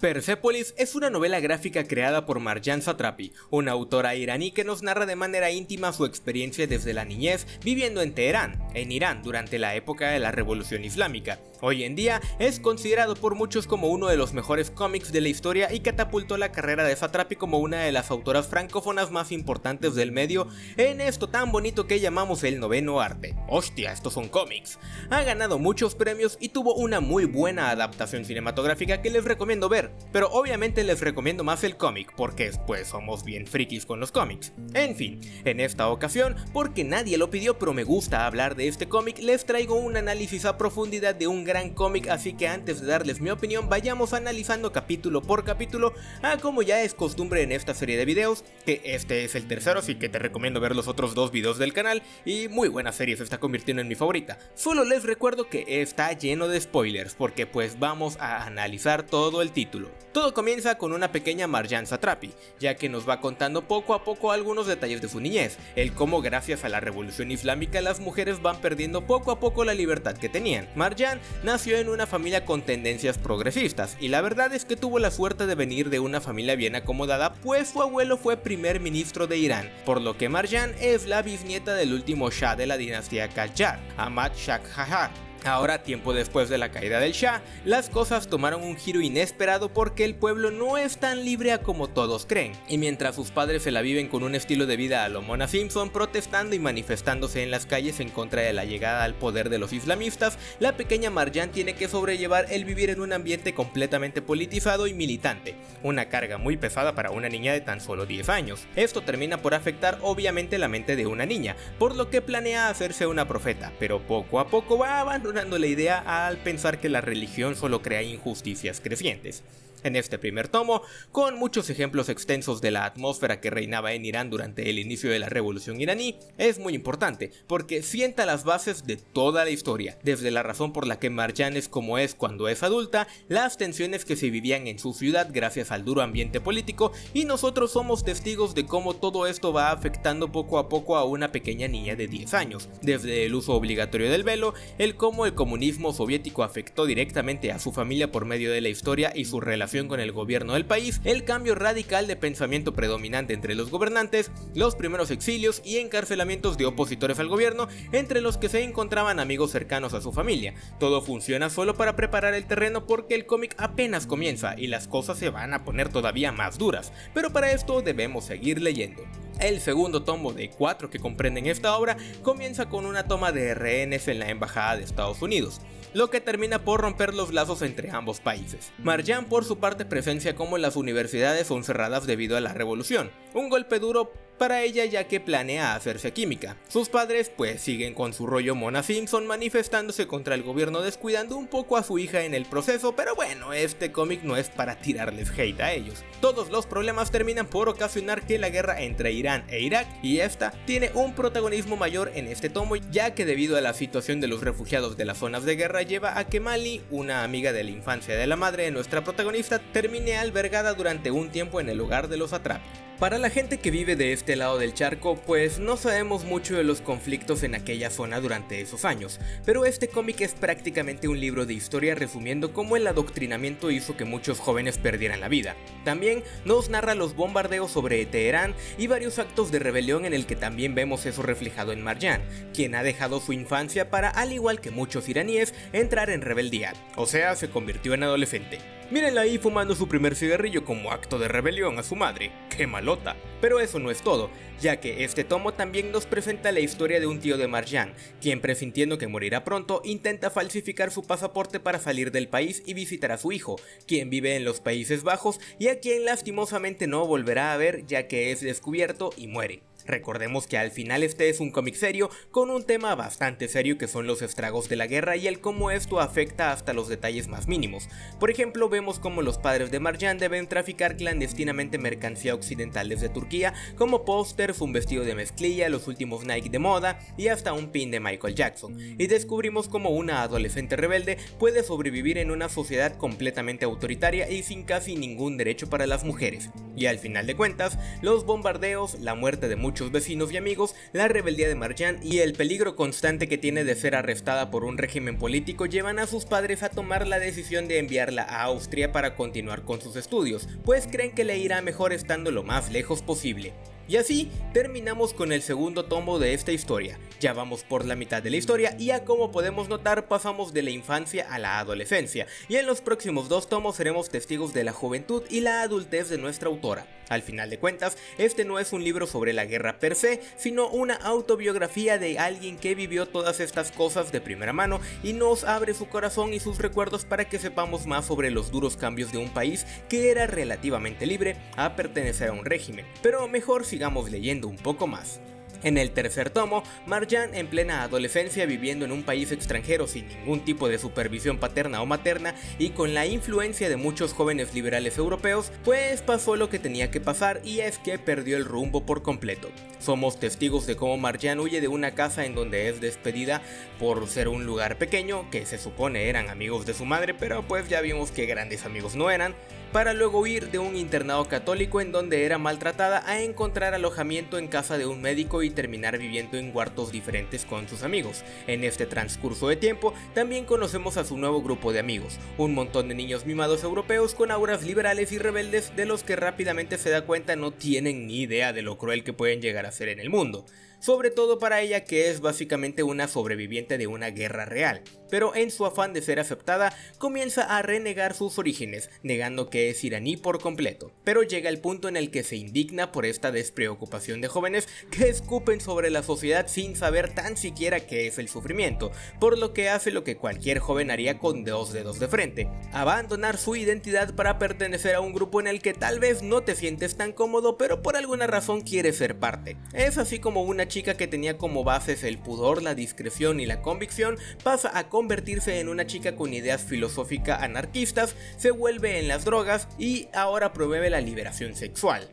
Persepolis es una novela gráfica creada por Marjan Satrapi, una autora iraní que nos narra de manera íntima su experiencia desde la niñez viviendo en Teherán, en Irán, durante la época de la Revolución Islámica. Hoy en día es considerado por muchos como uno de los mejores cómics de la historia y catapultó la carrera de Satrapi como una de las autoras francófonas más importantes del medio en esto tan bonito que llamamos el noveno arte. ¡Hostia, estos son cómics! Ha ganado muchos premios y tuvo una muy buena adaptación cinematográfica que les recomiendo ver. Pero obviamente les recomiendo más el cómic porque pues somos bien frikis con los cómics. En fin, en esta ocasión, porque nadie lo pidió pero me gusta hablar de este cómic, les traigo un análisis a profundidad de un gran cómic, así que antes de darles mi opinión vayamos analizando capítulo por capítulo, como ya es costumbre en esta serie de videos, que este es el tercero así que te recomiendo ver los otros dos videos del canal y muy buena serie, se está convirtiendo en mi favorita. Solo les recuerdo que está lleno de spoilers porque pues vamos a analizar todo el título. Todo comienza con una pequeña Marjan Satrapi, ya que nos va contando poco a poco algunos detalles de su niñez, el cómo gracias a la revolución islámica las mujeres van perdiendo poco a poco la libertad que tenían. Marjan nació en una familia con tendencias progresistas, y la verdad es que tuvo la suerte de venir de una familia bien acomodada, pues su abuelo fue primer ministro de Irán, por lo que Marjan es la bisnieta del último Shah de la dinastía Qajar, Ahmad Shah Qajar. Ahora, tiempo después de la caída del Shah, las cosas tomaron un giro inesperado porque el pueblo no es tan libre como todos creen, y mientras sus padres se la viven con un estilo de vida a lo Mona Simpson, protestando y manifestándose en las calles en contra de la llegada al poder de los islamistas, la pequeña Marjan tiene que sobrellevar el vivir en un ambiente completamente politizado y militante, una carga muy pesada para una niña de tan solo 10 años. Esto termina por afectar obviamente la mente de una niña, por lo que planea hacerse una profeta, pero poco a poco va abandonando la idea al pensar que la religión solo crea injusticias crecientes. En este primer tomo, con muchos ejemplos extensos de la atmósfera que reinaba en Irán durante el inicio de la revolución iraní, es muy importante porque sienta las bases de toda la historia, desde la razón por la que Marjan es como es cuando es adulta, las tensiones que se vivían en su ciudad gracias al duro ambiente político, y nosotros somos testigos de cómo todo esto va afectando poco a poco a una pequeña niña de 10 años, desde el uso obligatorio del velo, el cómo el comunismo soviético afectó directamente a su familia por medio de la historia y su relación con el gobierno del país, el cambio radical de pensamiento predominante entre los gobernantes, los primeros exilios y encarcelamientos de opositores al gobierno, entre los que se encontraban amigos cercanos a su familia. Todo funciona solo para preparar el terreno porque el cómic apenas comienza y las cosas se van a poner todavía más duras, pero para esto debemos seguir leyendo. El segundo tomo de 4 que comprenden esta obra comienza con una toma de rehenes en la embajada de Estados Unidos, lo que termina por romper los lazos entre ambos países. Marjan por su parte presencia cómo las universidades son cerradas debido a la revolución, un golpe duro para ella ya que planea hacerse química. Sus padres pues siguen con su rollo Mona Simpson manifestándose contra el gobierno, descuidando un poco a su hija en el proceso, pero bueno, este cómic no es para tirarles hate a ellos. Todos los problemas terminan por ocasionar que la guerra entre Irán e Irak, y esta tiene un protagonismo mayor en este tomo, ya que debido a la situación de los refugiados de las zonas de guerra lleva a que Mali, una amiga de la infancia de la madre de nuestra protagonista, termine albergada durante un tiempo en el hogar de los Satrapi. Para la gente que vive de este lado del charco, pues no sabemos mucho de los conflictos en aquella zona durante esos años, pero este cómic es prácticamente un libro de historia resumiendo cómo el adoctrinamiento hizo que muchos jóvenes perdieran la vida. También nos narra los bombardeos sobre Teherán y varios actos de rebelión en el que también vemos eso reflejado en Marjan, quien ha dejado su infancia para, al igual que muchos iraníes, entrar en rebeldía, o sea, se convirtió en adolescente. Mírenla ahí fumando su primer cigarrillo como acto de rebelión a su madre, ¡qué malota! Pero eso no es todo, ya que este tomo también nos presenta la historia de un tío de Marjan, quien presintiendo que morirá pronto, intenta falsificar su pasaporte para salir del país y visitar a su hijo, quien vive en los Países Bajos y a quien lastimosamente no volverá a ver ya que es descubierto y muere. Recordemos que al final este es un cómic serio con un tema bastante serio que son los estragos de la guerra y el cómo esto afecta hasta los detalles más mínimos. Por ejemplo, vemos cómo los padres de Marjan deben traficar clandestinamente mercancía occidental desde Turquía, como pósters, un vestido de mezclilla, los últimos Nike de moda y hasta un pin de Michael Jackson, y descubrimos cómo una adolescente rebelde puede sobrevivir en una sociedad completamente autoritaria y sin casi ningún derecho para las mujeres. Y al final de cuentas, los bombardeos, la muerte de muchos muchos vecinos y amigos, la rebeldía de Marjan y el peligro constante que tiene de ser arrestada por un régimen político llevan a sus padres a tomar la decisión de enviarla a Austria para continuar con sus estudios, pues creen que le irá mejor estando lo más lejos posible. Y así terminamos con el segundo tomo de esta historia. Ya vamos por la mitad de la historia y como podemos notar pasamos de la infancia a la adolescencia, y en los próximos 2 tomos seremos testigos de la juventud y la adultez de nuestra autora. Al final de cuentas, este no es un libro sobre la guerra per se, sino una autobiografía de alguien que vivió todas estas cosas de primera mano y nos abre su corazón y sus recuerdos para que sepamos más sobre los duros cambios de un país que era relativamente libre a pertenecer a un régimen. Pero mejor sigamos leyendo un poco más. En el tercer tomo, Marjan, en plena adolescencia viviendo en un país extranjero sin ningún tipo de supervisión paterna o materna y con la influencia de muchos jóvenes liberales europeos, pues pasó lo que tenía que pasar, y es que perdió el rumbo por completo. Somos testigos de cómo Marjan huye de una casa en donde es despedida por ser un lugar pequeño, que se supone eran amigos de su madre, pero pues ya vimos que grandes amigos no eran, para luego huir de un internado católico en donde era maltratada a encontrar alojamiento en casa de un médico y terminar viviendo en cuartos diferentes con sus amigos. En este transcurso de tiempo también conocemos a su nuevo grupo de amigos, un montón de niños mimados europeos con auras liberales y rebeldes de los que rápidamente se da cuenta no tienen ni idea de lo cruel que pueden llegar a ser en el mundo. Sobre todo para ella, que es básicamente una sobreviviente de una guerra real, pero en su afán de ser aceptada comienza a renegar sus orígenes, negando que es iraní por completo. Pero llega el punto en el que se indigna por esta despreocupación de jóvenes que escupen sobre la sociedad sin saber tan siquiera qué es el sufrimiento, por lo que hace lo que cualquier joven haría con 2 dedos de frente: abandonar su identidad para pertenecer a un grupo en el que tal vez no te sientes tan cómodo, pero por alguna razón quieres ser parte. Es así como una chica que tenía como bases el pudor, la discreción y la convicción pasa a convertirse en una chica con ideas filosóficas anarquistas, se vuelve en las drogas y ahora promueve la liberación sexual.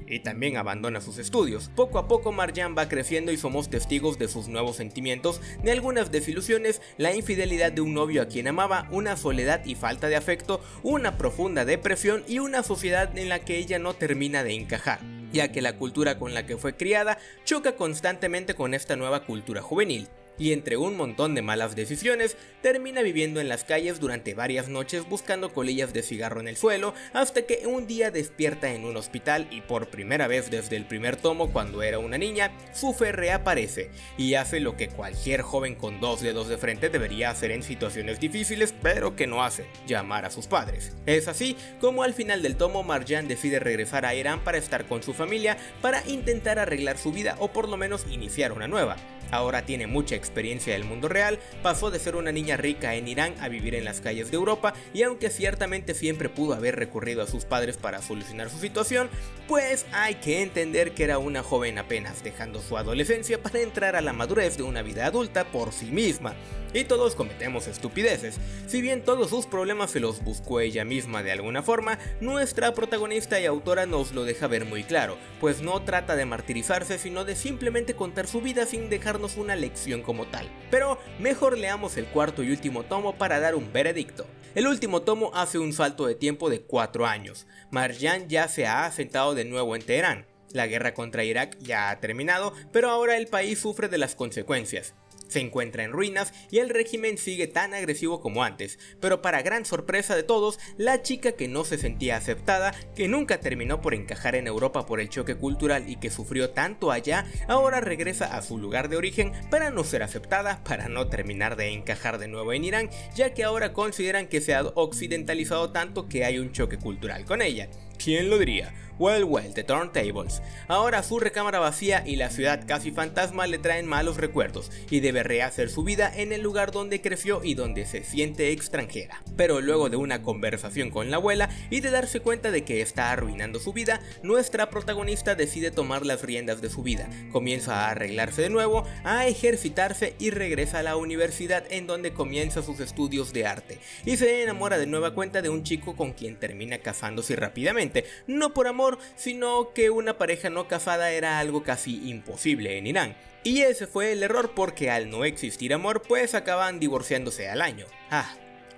Y también abandona sus estudios. Poco a poco Marjan va creciendo y somos testigos de sus nuevos sentimientos, de algunas desilusiones, la infidelidad de un novio a quien amaba, una soledad y falta de afecto, una profunda depresión y una sociedad en la que ella no termina de encajar, ya que la cultura con la que fue criada choca constantemente con esta nueva cultura juvenil. Y entre un montón de malas decisiones, termina viviendo en las calles durante varias noches buscando colillas de cigarro en el suelo, hasta que un día despierta en un hospital y por primera vez desde el primer tomo, cuando era una niña, su fe reaparece y hace lo que cualquier joven con 2 dedos de frente debería hacer en situaciones difíciles, pero que no hace: llamar a sus padres. Es así como al final del tomo Marjan decide regresar a Irán para estar con su familia, para intentar arreglar su vida o por lo menos iniciar una nueva. Ahora tiene mucha experiencia del mundo real, pasó de ser una niña rica en Irán a vivir en las calles de Europa, y aunque ciertamente siempre pudo haber recurrido a sus padres para solucionar su situación, pues hay que entender que era una joven apenas dejando su adolescencia para entrar a la madurez de una vida adulta por sí misma. Y todos cometemos estupideces. Si bien todos sus problemas se los buscó ella misma de alguna forma, nuestra protagonista y autora nos lo deja ver muy claro, pues no trata de martirizarse, sino de simplemente contar su vida sin dejarnos una lección como tal. Pero mejor leamos el cuarto y último tomo para dar un veredicto. El último tomo hace un salto de tiempo de 4 años. Marjan ya se ha asentado de nuevo en Teherán. La guerra contra Irak ya ha terminado, pero ahora el país sufre de las consecuencias. Se encuentra en ruinas y el régimen sigue tan agresivo como antes, pero para gran sorpresa de todos, la chica que no se sentía aceptada, que nunca terminó por encajar en Europa por el choque cultural y que sufrió tanto allá, ahora regresa a su lugar de origen para no ser aceptada, para no terminar de encajar de nuevo en Irán, ya que ahora consideran que se ha occidentalizado tanto que hay un choque cultural con ella. ¿Quién lo diría? Well, the turntables. Ahora su recámara vacía y la ciudad casi fantasma le traen malos recuerdos y debe rehacer su vida en el lugar donde creció y donde se siente extranjera. Pero luego de una conversación con la abuela y de darse cuenta de que está arruinando su vida, nuestra protagonista decide tomar las riendas de su vida, comienza a arreglarse de nuevo, a ejercitarse y regresa a la universidad, en donde comienza sus estudios de arte y se enamora de nueva cuenta de un chico con quien termina casándose rápidamente, no por amor, sino que una pareja no casada era algo casi imposible en Irán. Y ese fue el error, porque al no existir amor, pues acaban divorciándose al año.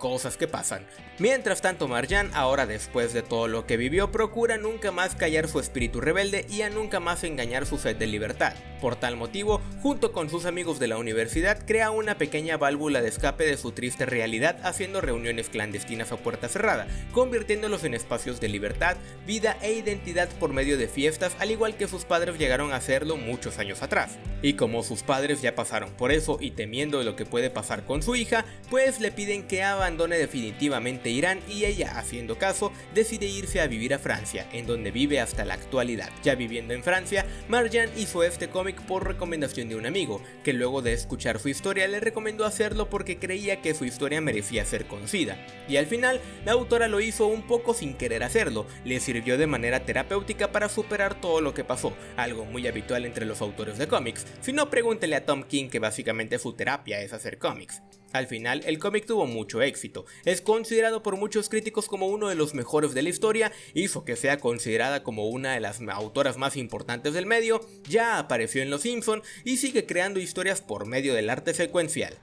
cosas que pasan. Mientras tanto, Marjan, ahora después de todo lo que vivió, procura nunca más callar su espíritu rebelde y a nunca más engañar su sed de libertad. Por tal motivo, junto con sus amigos de la universidad, crea una pequeña válvula de escape de su triste realidad, haciendo reuniones clandestinas a puerta cerrada, convirtiéndolos en espacios de libertad, vida e identidad por medio de fiestas, al igual que sus padres llegaron a hacerlo muchos años atrás. Y como sus padres ya pasaron por eso y temiendo lo que puede pasar con su hija, pues le piden que abandone definitivamente Irán, y ella, haciendo caso, decide irse a vivir a Francia, en donde vive hasta la actualidad. Ya viviendo en Francia, Marjan hizo este cómic por recomendación de un amigo, que luego de escuchar su historia le recomendó hacerlo porque creía que su historia merecía ser conocida, y al final la autora lo hizo un poco sin querer hacerlo, le sirvió de manera terapéutica para superar todo lo que pasó, algo muy habitual entre los autores de cómics. Si no, pregúntele a Tom King, que básicamente su terapia es hacer cómics. Al final, el cómic tuvo mucho éxito, es considerado por muchos críticos como uno de los mejores de la historia, hizo que sea considerada como una de las autoras más importantes del medio, ya apareció en Los Simpson y sigue creando historias por medio del arte secuencial.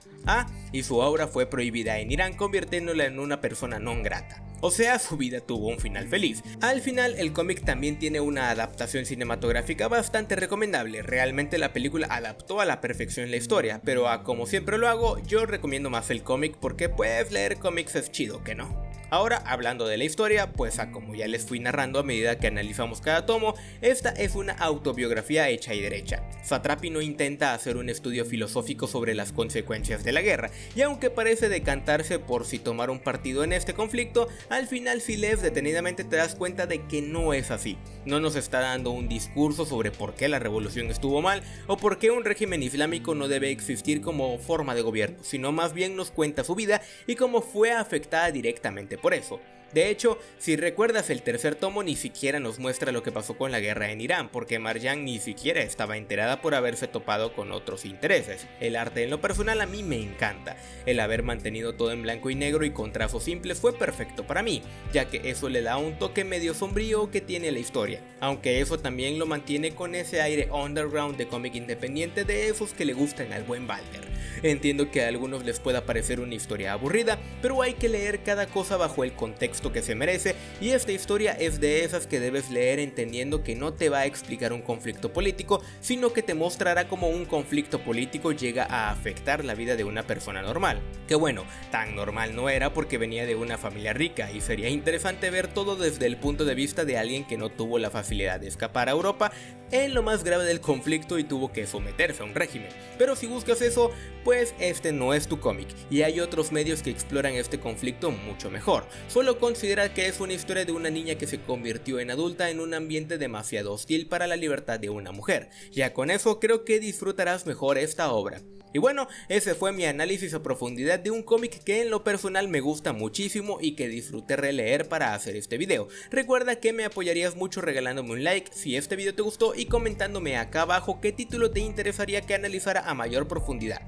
Y su obra fue prohibida en Irán, convirtiéndola en una persona non grata. O sea, su vida tuvo un final feliz. Al final, el cómic también tiene una adaptación cinematográfica bastante recomendable. Realmente la película adaptó a la perfección la historia, pero como siempre lo hago, yo recomiendo más el cómic porque pues leer cómics es chido, ¿que no? Ahora, hablando de la historia, pues como ya les fui narrando a medida que analizamos cada tomo, esta es una autobiografía hecha y derecha. Satrapi no intenta hacer un estudio filosófico sobre las consecuencias de la guerra, y aunque parece decantarse por si tomar un partido en este conflicto, al final si lees detenidamente te das cuenta de que no es así. No nos está dando un discurso sobre por qué la revolución estuvo mal o por qué un régimen islámico no debe existir como forma de gobierno, sino más bien nos cuenta su vida y cómo fue afectada directamente por eso. De hecho, si recuerdas, el tercer tomo ni siquiera nos muestra lo que pasó con la guerra en Irán, porque Marjan ni siquiera estaba enterada por haberse topado con otros intereses. El arte en lo personal a mí me encanta, el haber mantenido todo en blanco y negro y con trazos simples fue perfecto para mí, ya que eso le da un toque medio sombrío que tiene la historia, aunque eso también lo mantiene con ese aire underground de cómic independiente de esos que le gustan al buen Balder. Entiendo que a algunos les pueda parecer una historia aburrida, pero hay que leer cada cosa bajo el contexto que se merece, y esta historia es de esas que debes leer entendiendo que no te va a explicar un conflicto político, sino que te mostrará cómo un conflicto político llega a afectar la vida de una persona normal. Que bueno, tan normal no era porque venía de una familia rica, y sería interesante ver todo desde el punto de vista de alguien que no tuvo la facilidad de escapar a Europa en lo más grave del conflicto y tuvo que someterse a un régimen. Pero si buscas eso, pues este no es tu cómic, y hay otros medios que exploran este conflicto mucho mejor. Solo considera que es una historia de una niña que se convirtió en adulta en un ambiente demasiado hostil para la libertad de una mujer. Ya con eso creo que disfrutarás mejor esta obra. Y bueno, ese fue mi análisis a profundidad de un cómic que en lo personal me gusta muchísimo y que disfruté releer para hacer este video. Recuerda que me apoyarías mucho regalándome un like si este video te gustó y comentándome acá abajo qué título te interesaría que analizara a mayor profundidad.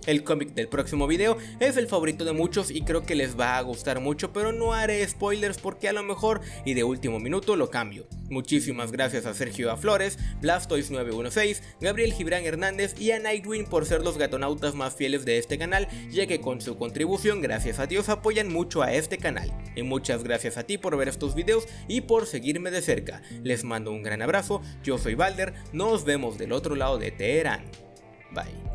El cómic del próximo video es el favorito de muchos y creo que les va a gustar mucho, pero no haré spoilers porque a lo mejor y de último minuto lo cambio. Muchísimas gracias a Sergio A. Flores, Blastoise916, Gabriel Gibran Hernández y a Nightwing por ser los gatonautas más fieles de este canal, ya que con su contribución, gracias a Dios, apoyan mucho a este canal. Y muchas gracias a ti por ver estos videos y por seguirme de cerca. Les mando un gran abrazo, yo soy Balder, nos vemos del otro lado de Teherán. Bye.